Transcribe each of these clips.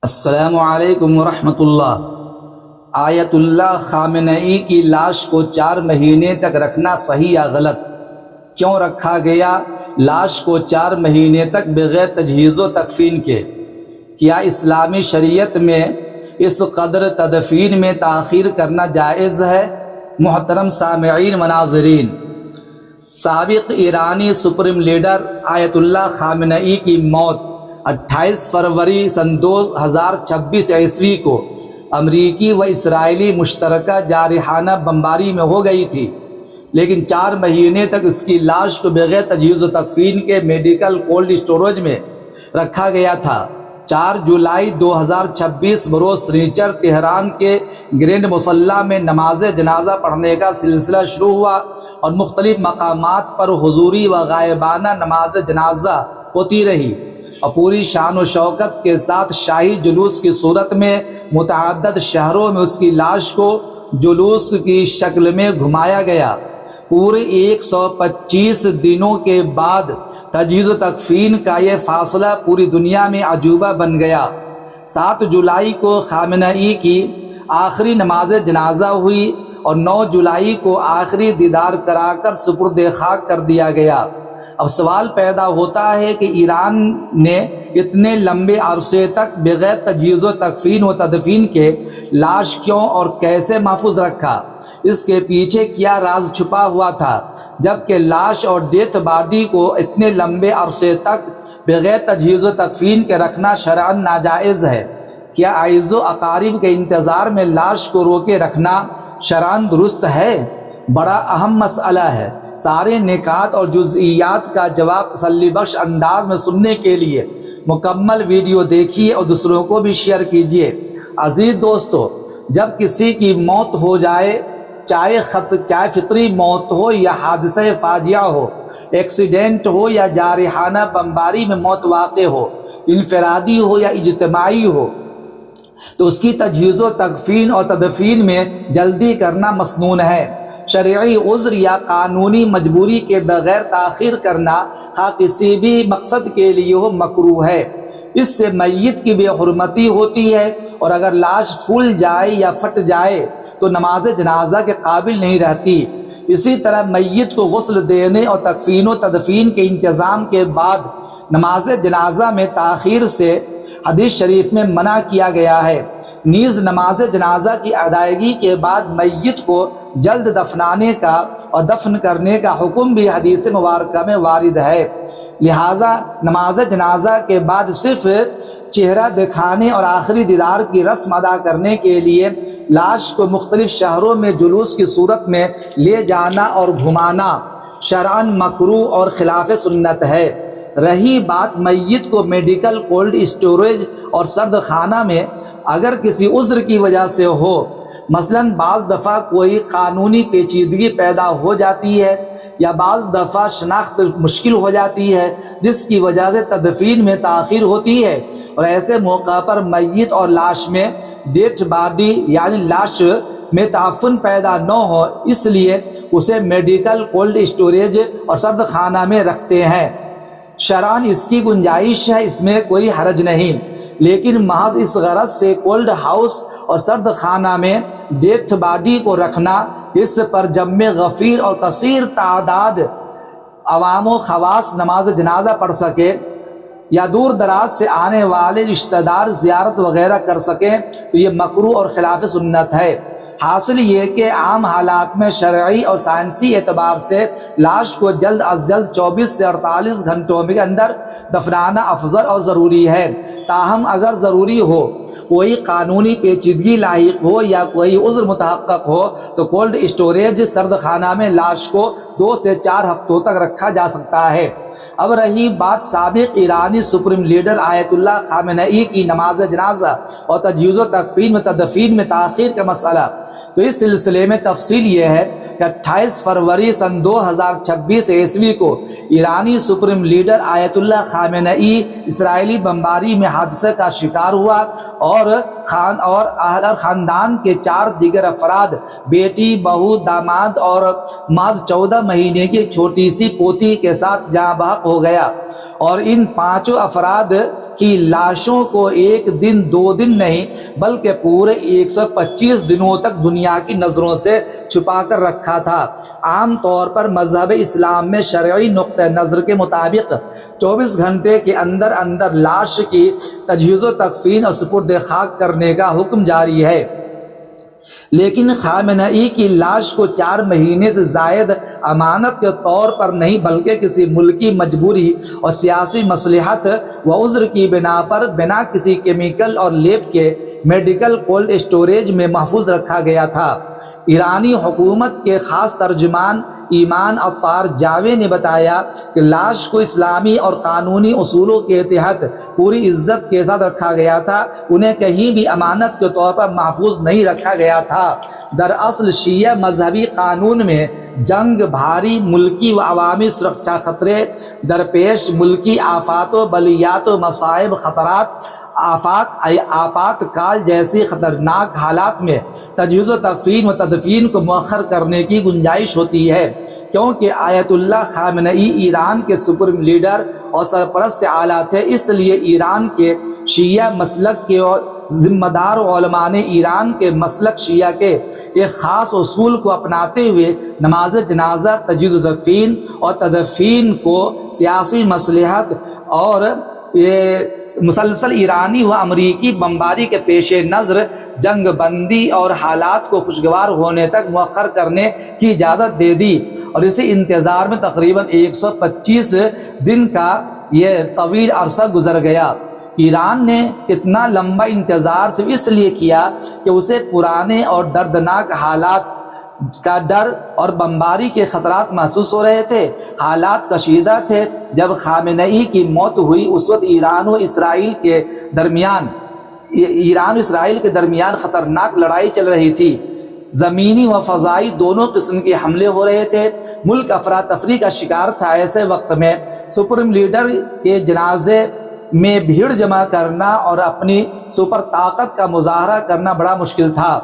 السلام علیکم ورحمۃ اللہ۔ آیت اللہ خامنئی کی لاش کو 4 مہینے تک رکھنا صحیح یا غلط؟ کیوں رکھا گیا لاش کو 4 مہینے تک بغیر تجہیز و تکفین کے؟ کیا اسلامی شریعت میں اس قدر تدفین میں تاخیر کرنا جائز ہے؟ محترم سامعین و ناظرین، سابق ایرانی سپریم لیڈر آیت اللہ خامنئی کی موت 28 فروری سن 2026 عیسوی کو امریکی و اسرائیلی مشترکہ جارحانہ بمباری میں ہو گئی تھی، لیکن 4 مہینے تک اس کی لاش کو بغیر تجہیز و تکفین کے میڈیکل کولڈ اسٹوریج میں رکھا گیا تھا۔ 4 جولائی 2026 بروز سنیچر تہران کے گرینڈ مصلی میں نماز جنازہ پڑھنے کا سلسلہ شروع ہوا اور مختلف مقامات پر حضوری و غائبانہ نماز جنازہ ہوتی رہی اور پوری شان و شوکت کے ساتھ شاہی جلوس کی صورت میں متعدد شہروں میں اس کی لاش کو جلوس کی شکل میں گھمایا گیا۔ پورے 125 دنوں کے بعد تجہیز و تکفین کا یہ فاصلہ پوری دنیا میں عجوبہ بن گیا۔ 7 جولائی کو خامنئی کی آخری نماز جنازہ ہوئی اور 9 جولائی کو آخری دیدار کرا کر سپرد خاک کر دیا گیا۔ اب سوال پیدا ہوتا ہے کہ ایران نے اتنے لمبے عرصے تک بغیر تجہیز و تکفین و تدفین کے لاش کیوں اور کیسے محفوظ رکھا؟ اس کے پیچھے کیا راز چھپا ہوا تھا جبکہ لاش اور ڈیتھ باڈی کو اتنے لمبے عرصے تک بغیر تجہیز و تکفین کے رکھنا شرعاً ناجائز ہے؟ کیا اعز و اقارب کے انتظار میں لاش کو روکے رکھنا شرعاً درست ہے؟ بڑا اہم مسئلہ ہے۔ سارے نکات اور جزئیات کا جواب تسلی بخش انداز میں سننے کے لیے مکمل ویڈیو دیکھیے اور دوسروں کو بھی شیئر کیجیے۔ عزیز دوستو، جب کسی کی موت ہو جائے، چاہے فطری موت ہو یا حادثہ فاجعہ ہو، ایکسیڈنٹ ہو یا جارحانہ بمباری میں موت واقع ہو، انفرادی ہو یا اجتماعی ہو، تو اس کی تجہیز و تکفین اور تدفین میں جلدی کرنا مسنون ہے۔ شرعی عذر یا قانونی مجبوری کے بغیر تاخیر کرنا خواہ کسی بھی مقصد کے لیے ہو مکروہ ہے۔ اس سے میت کی بے حرمتی ہوتی ہے اور اگر لاش پھول جائے یا پھٹ جائے تو نماز جنازہ کے قابل نہیں رہتی۔ اسی طرح میت کو غسل دینے اور تکفین و تدفین کے انتظام کے بعد نماز جنازہ میں تاخیر سے حدیث شریف میں منع کیا گیا ہے۔ نیز نماز جنازہ کی ادائیگی کے بعد میت کو جلد دفنانے کا اور دفن کرنے کا حکم بھی حدیث مبارکہ میں وارد ہے۔ لہٰذا نماز جنازہ کے بعد صرف چہرہ دکھانے اور آخری دیدار کی رسم ادا کرنے کے لیے لاش کو مختلف شہروں میں جلوس کی صورت میں لے جانا اور گھمانا شرعاً مکروہ اور خلاف سنت ہے۔ رہی بات میت کو میڈیکل کولڈ اسٹوریج اور سرد خانہ میں اگر کسی عذر کی وجہ سے ہو، مثلاً بعض دفعہ کوئی قانونی پیچیدگی پیدا ہو جاتی ہے یا بعض دفعہ شناخت مشکل ہو جاتی ہے جس کی وجہ سے تدفین میں تاخیر ہوتی ہے، اور ایسے موقع پر میت اور لاش میں ڈیڈ باڈی یعنی لاش میں تعفن پیدا نہ ہو، اس لیے اسے میڈیکل کولڈ اسٹوریج اور سرد خانہ میں رکھتے ہیں۔ شرعاً اس کی گنجائش ہے، اس میں کوئی حرج نہیں، لیکن محض اس غرض سے کولڈ ہاؤس اور سرد خانہ میں ڈیتھ باڈی کو رکھنا کہ اس پر جمع غفیر اور کثیر تعداد عوام و خواص نماز جنازہ پڑھ سکے یا دور دراز سے آنے والے رشتہ دار زیارت وغیرہ کر سکیں تو یہ مکروہ اور خلاف سنت ہے۔ حاصل یہ کہ عام حالات میں شرعی اور سائنسی اعتبار سے لاش کو جلد از جلد 24 سے 48 گھنٹوں کے اندر دفنانا افضل اور ضروری ہے۔ تاہم اگر ضروری ہو، کوئی قانونی پیچیدگی لاحق ہو یا کوئی عذر متحقق ہو تو کولڈ اسٹوریج سرد خانہ میں لاش کو 2 سے 4 ہفتوں تک رکھا جا سکتا ہے۔ اب رہی بات سابق ایرانی سپریم لیڈر آیت اللہ خامنئی کی نماز جنازہ اور تجہیز و تکفین و تدفین میں تاخیر کا مسئلہ، تو اس سلسلے میں تفصیل یہ ہے کہ 28 فروری سن 2026 عیسوی کو ایرانی سپریم لیڈر آیت اللہ خامنئی اسرائیلی بمباری میں حادثے کا شکار ہوا اور خاندان کے 4 دیگر افراد، بیٹی، بہو، داماد اور محض 14 مہینے کی چھوٹی سی پوتی کے ساتھ جاں بحق ہو گیا، اور ان 5 افراد کی لاشوں کو 1 دن 2 دن نہیں بلکہ پورے 125 دنوں تک دنیا کی نظروں سے چھپا کر رکھا تھا۔ عام طور پر مذہب اسلام میں شرعی نقطہ نظر کے مطابق 24 گھنٹے کے اندر اندر لاش کی تجہیز و تکفین اور سپرد خاک کرنے کا حکم جاری ہے، لیکن خامنئی کی لاش کو 4 مہینے سے زائد امانت کے طور پر نہیں بلکہ کسی ملکی مجبوری اور سیاسی مصلحت و عذر کی بنا پر بنا کسی کیمیکل اور لیب کے میڈیکل کولڈ اسٹوریج میں محفوظ رکھا گیا تھا۔ ایرانی حکومت کے خاص ترجمان ایمان عطار جاوے نے بتایا کہ لاش کو اسلامی اور قانونی اصولوں کے تحت پوری عزت کے ساتھ رکھا گیا تھا، انہیں کہیں بھی امانت کے طور پر محفوظ نہیں رکھا گیا تھا۔ دراصل شیعہ مذہبی قانون میں جنگ، بھاری ملکی و عوامی سرکشا خطرے، درپیش ملکی آفات و بلیات و مصائب، خطرات، آفات کال جیسی خطرناک حالات میں تجہیز و تکفین و تدفین کو مؤخر کرنے کی گنجائش ہوتی ہے، کیونکہ آیت اللہ خامنئی ایران کے سپریم لیڈر اور سرپرست اعلیٰ تھے۔ اس لیے ایران کے شیعہ مسلک کے ذمہ دار علماء نے ایران کے مسلک شیعہ کے ایک خاص اصول کو اپناتے ہوئے نماز جنازہ، تجہیز و تکفین اور تدفین کو سیاسی مصلحت اور مسلسل ایرانی و امریکی بمباری کے پیش نظر جنگ بندی اور حالات کو خوشگوار ہونے تک مؤخر کرنے کی اجازت دے دی، اور اسی انتظار میں تقریباً 125 دن کا یہ طویل عرصہ گزر گیا۔ ایران نے اتنا لمبا انتظار صرف اس لیے کیا کہ اسے پرانے اور دردناک حالات کا ڈر اور بمباری کے خطرات محسوس ہو رہے تھے۔ حالات کشیدہ تھے۔ جب خامنئی کی موت ہوئی اس وقت ایران و اسرائیل کے درمیان خطرناک لڑائی چل رہی تھی، زمینی و فضائی دونوں قسم کے حملے ہو رہے تھے، ملک افراتفری کا شکار تھا۔ ایسے وقت میں سپریم لیڈر کے جنازے میں بھیڑ جمع کرنا اور اپنی سپر طاقت کا مظاہرہ کرنا بڑا مشکل تھا۔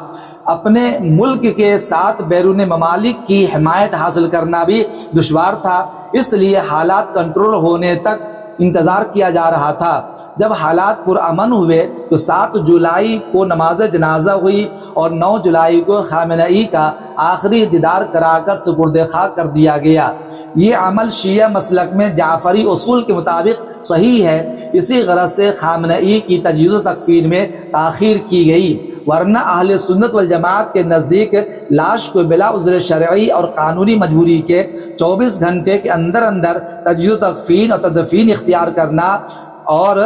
اپنے ملک کے ساتھ بیرون ممالک کی حمایت حاصل کرنا بھی دشوار تھا، اس لیے حالات کنٹرول ہونے تک انتظار کیا جا رہا تھا۔ جب حالات پرامن ہوئے تو 7 جولائی کو نماز جنازہ ہوئی اور 9 جولائی کو خامنئی کا آخری دیدار کرا کر سپرد خاک کر دیا گیا۔ یہ عمل شیعہ مسلک میں جعفری اصول کے مطابق صحیح ہے، اسی غرض سے خامنئی کی تجہیز و تکفین میں تاخیر کی گئی، ورنہ اہل سنت والجماعت کے نزدیک لاش کو بلا عذر شرعی اور قانونی مجبوری کے 24 گھنٹے کے اندر اندر تجہیز و تکفین اور تدفین اختیار کرنا اور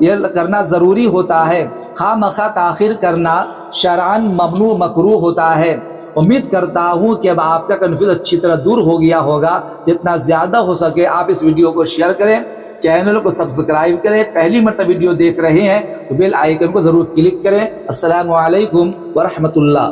یہ کرنا ضروری ہوتا ہے۔ خواہ مخواہ تاخیر کرنا شرعاً ممنوع مکروہ ہوتا ہے۔ امید کرتا ہوں کہ اب آپ کا کنفیوژن اچھی طرح دور ہو گیا ہوگا۔ جتنا زیادہ ہو سکے آپ اس ویڈیو کو شیئر کریں، چینل کو سبسکرائب کریں، پہلی مرتبہ ویڈیو دیکھ رہے ہیں تو بیل آئیکن کو ضرور کلک کریں۔ السلام علیکم ورحمۃ اللہ۔